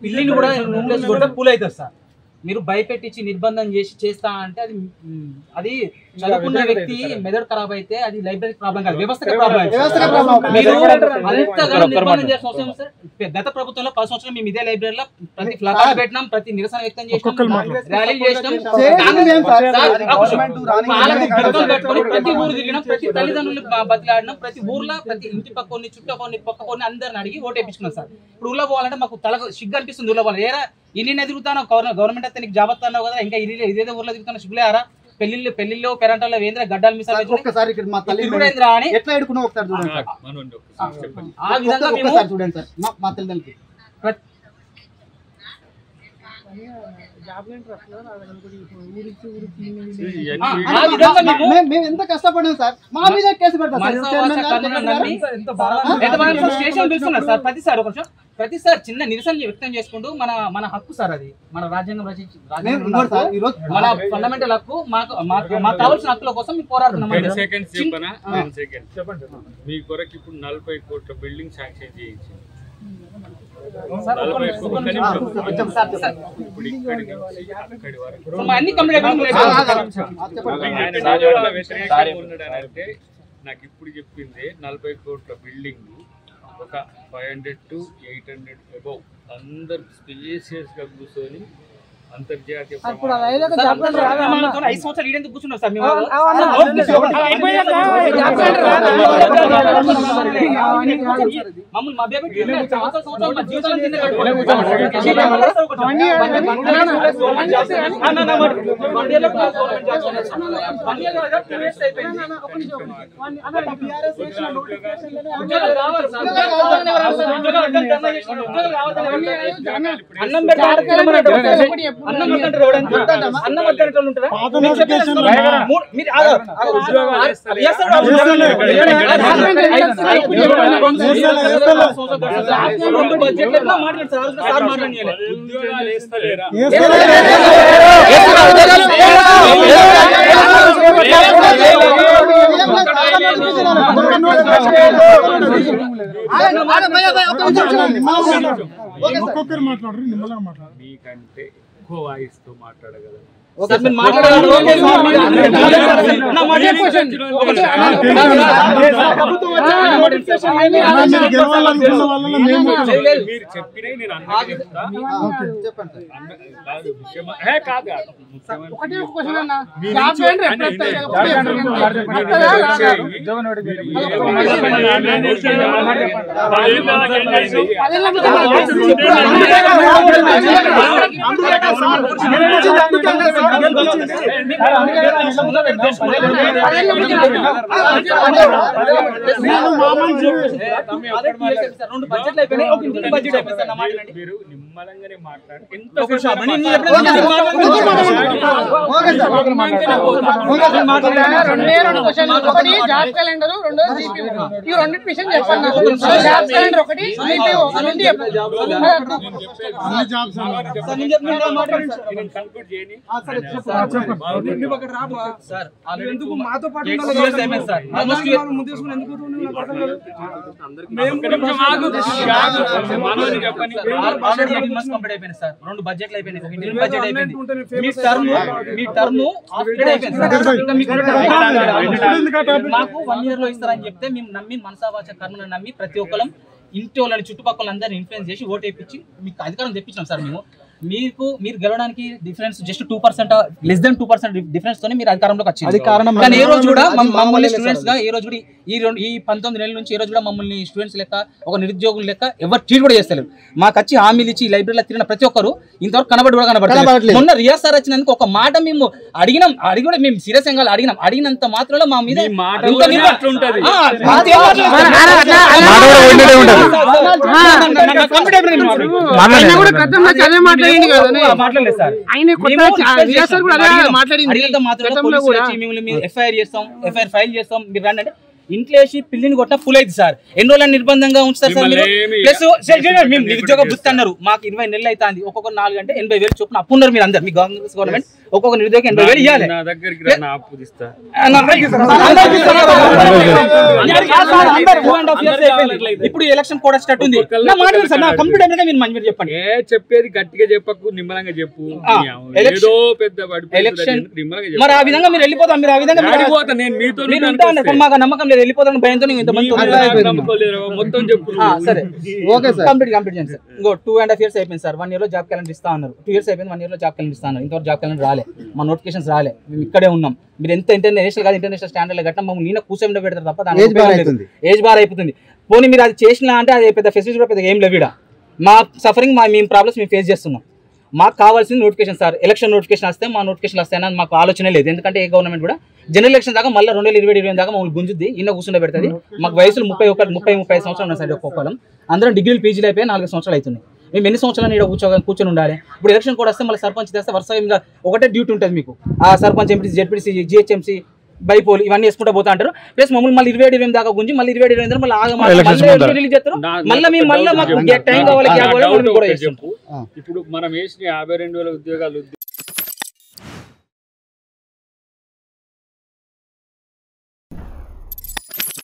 పిల్లిని కూడా రూమ్లెస్ కూడా కూల్ అవుతుంది సార్. మీరు భయపెట్టించి నిర్బంధం చేస్తా అంటే అది చదువుకున్న వ్యక్తి మెదడు ఖరాబ్ అయితే అది లైబ్రరీ ప్రాబ్లం కాదు, వ్యవస్థ ప్రాబ్లం. అంతగా నిర్బంధం చేసిన అవసరం సార్. గత ప్రభుత్వంలో 10 సంవత్సరాలు మేము ఇదే లైబ్రరీలో ప్రతి ఫ్లాట్ పెట్టినాం, ప్రతి నిరసన వ్యక్తం చేసినాం, ర్యాలీలు చేసినాం, ప్రతి ఊరు తిరిగినాం, ప్రతి తల్లిదండ్రులు బతిలాడినాం, ప్రతి ఊర్లో ప్రతి ఇంటి పక్కని చుట్టకొని పక్కకొని అందరిని అడిగి ఓటు వేయించుకున్నాం సార్. ఇప్పుడు ఊళ్ళో పోవాలంటే మాకు తల సిగ్గు అనిపిస్తుంది. ఊళ్ళో పోవాలి ఏరా ఇల్లు తిరుగుతాను, గవర్నమెంట్ అయితే నీకు జాబ్ వస్తున్నావు కదా, ఇంకా ఇదేదో ఊర్లో తిరుగుతాను సిగ్గులేరా, పెళ్లిళ్ళు పెరంటాల్లో వేంద్ర గడ్డాలు మిస్ చూడేంద్రా అని ఎట్లా ఎడుకున్నావు ఒకసారి చూడండి సార్. ఆ విధంగా మేము చూడండి సార్ మా తల్లిదండ్రులకి మేము ఎంత కష్టపడాం సార్, మా మీద కేసు పెడతాం సార్. ప్రతిసారి చిన్న నిరసన వ్యక్తం చేసుకుంటూ మన హక్కు సార్, అది మన రాజ్యాంగం మన ఫండమెంటల్ హక్కు, మాకు కావాల్సిన హక్కుల కోసం మేము పోరాడుతున్నాం. మీ కొరకు ఇప్పుడు 40 కోట్ల బిల్డింగ్ శాంక్షన్ చేయించింది. నాకు ఇప్పుడు చెప్పింది 40 కోట్ల బిల్డింగ్ ఒక 500 to 800 అబౌవ్ అందరు స్పేసియస్ గా కూర్చొని అంతర్జాతీయ 5 సంవత్సరాలు ఈడెందుకు కూర్చున్నాం సార్ మేము? మమ్మల్ని అన్నం మీకంటే ఎక్కువ వాయిస్తో మాట్లాడగలరు. నిమ్మలంగానే మాట్లాడి మాతో పాటు సార్ 2 బడ్జెట్లు అయిపోయినాయి, బడ్జెట్ అయిపోయింది, మాకు 1 year లో ఇస్తారని చెప్తే మేము నమ్మి మనసావాచ కర్మలను నమ్మి ప్రతి ఒక్కరం ఇంటి వాళ్ళని చుట్టుపక్కల అందరినీ ఇన్ఫ్లుయెన్స్ చేసి ఓటు వేయించి మీకు అధికారం తెప్పించాం సార్. మీరు గెలవడానికి difference just 2%, less than 2% difference తోనే మీరు అధికారంలోకి వచ్చింది. కానీ ఏ రోజు కూడా మమ్మల్ని స్టూడెంట్స్ గా, ఏ రోజు కూడా ఈ 19 నెలల నుంచి ఏ రోజు కూడా మమ్మల్ని స్టూడెంట్స్ లెక్క, ఒక నిరుద్యోగులు లెక్క ఎవరు ట్రీట్ కూడా చేస్తలేరు. మాకు వచ్చి హామీలు ఇచ్చి లైబ్రరీలో తిరిగిన ప్రతి ఒక్కరు ఇంతవరకు కనబడలేదు. మొన్న రియాజ్ సార్ వచ్చినందుకు ఒక మాట మేము అడిగి కూడా మేము సీరియస్ గా అడిగినంత మాత్రంలో మా మీద ఎఫ్ఐఆర్ చేస్తాం, ఎఫ్ఐఆర్ ఫైల్ చేస్తాం, మీరు రండి అంటే ఇంట్లో వేసి పిల్లిని కొట్టిన పులైంది సార్. ఎన్ని రోజులు నిర్బంధంగా ఉంచుతారు సార్ మీరు? ప్లస్ మేము నిరుద్యోగ వృత్తి అన్నారు, మాకు 20 నెలలు అవుతుంది. ఒక్కొక్క 4 అంటే 80,000 చొప్పున అప్పు ఉన్నారు మీరు అందరు. మీ కాంగ్రెస్ గవర్నమెంట్ ఒక్కొక్క నిరుద్యోగం 80,000 ఇవ్వాలి. ఇప్పుడు ఎలక్షన్ కూడా స్టార్ట్ ఉంది. మీరు చెప్పండి. చెప్పేది గట్టిగా చెప్పకు, నిమ్మలంగా చెప్పు. ఎలక్షన్ మరి ఆ విధంగా మీరు వెళ్ళిపోతాం. మీరు ఆ విధంగా నేను మీతో మాకు నమ్మకం లేదు, వెళ్ళిపోతాను భయంతో ఇంతమంది. మొత్తం చెప్పు. సరే ఓకే సార్, కంప్లీట్ చేయండి సార్. ఇంకో 2.5 years అయిపోయింది సార్. 1 year లో జాబ్ క్యాలెండర్ ఇస్తా అన్నారు. 2 years అయిపోయింది, 1 year లో జాబ్ క్యాలెండర్ ఇస్తా అన్నారు. ఇంతవరకు జాబ్ క్యాలెండర్ రాలే, మా నోటిఫికేషన్స్ రాలే. మేము ఇక్కడే ఉన్నాం. మీరు ఎంత ఇంటర్నేషనల్ కాదు ఇంటర్నేషనల్ స్టాండర్డ్ కట్టడం మమ్మల్ని నేను కూర్చొని పెడతారు తప్ప ఏజ్ బార్ అయిపోతుంది. పోనీ మీరు అది చేసినా అంటే అది పెద్ద ఫెసిలిటీ కూడా పెద్ద ఏం లేవిడ. మా సఫరింగ్ మేము ప్రాబ్లమ్స్ మేము ఫేస్ చేస్తున్నాం. మాకు కావాల్సింది నోటిఫికేషన్ సార్. ఎలక్షన్ నోటిఫికేషన్ వస్తే మా నోటిఫికేషన్ వస్తాయని మాకు ఆలోచన లేదు. ఎందుకంటే ఏ గవర్నమెంట్ కూడా జనరల్ ఎలక్షన్ దాకా మళ్ళీ 2020 దాకా మమ్మల్ని గుంజుద్ది, ఇన్న కూర్చుండే పెడుతుంది. మాకు వయసులు 30 సంవత్సరాలు ఉన్నాయి సార్. ఒక్కొక్కరం అందరం డిగ్రీలు పీజీలు అయిపోయి 4 సంవత్సరాలు అవుతుంది. మేము ఎన్ని సంవత్సరాలు ఇక్కడ కూర్చొని ఉండాలి? ఇప్పుడు ఎలక్షన్ కూడా వస్తే మళ్ళీ సర్పంచ్ తెస్తే వరుసగా ఒకటే డ్యూటీ ఉంటుంది మీకు. ఆ sarpanch, MPC, ZPC, GHMC, bypoll ఇవన్నీ వేసుకుంటూ పోతా అంటారు. ప్లస్ మమ్మల్ని మళ్ళీ 2020 దాకా గుంజి మళ్ళీ 2020 మళ్ళీ రిలీజ్ చేస్తారు. మళ్ళీ మాకు టైం కావాలి. ఇప్పుడు మనం వేసిన 52,000 ఉద్యోగాలు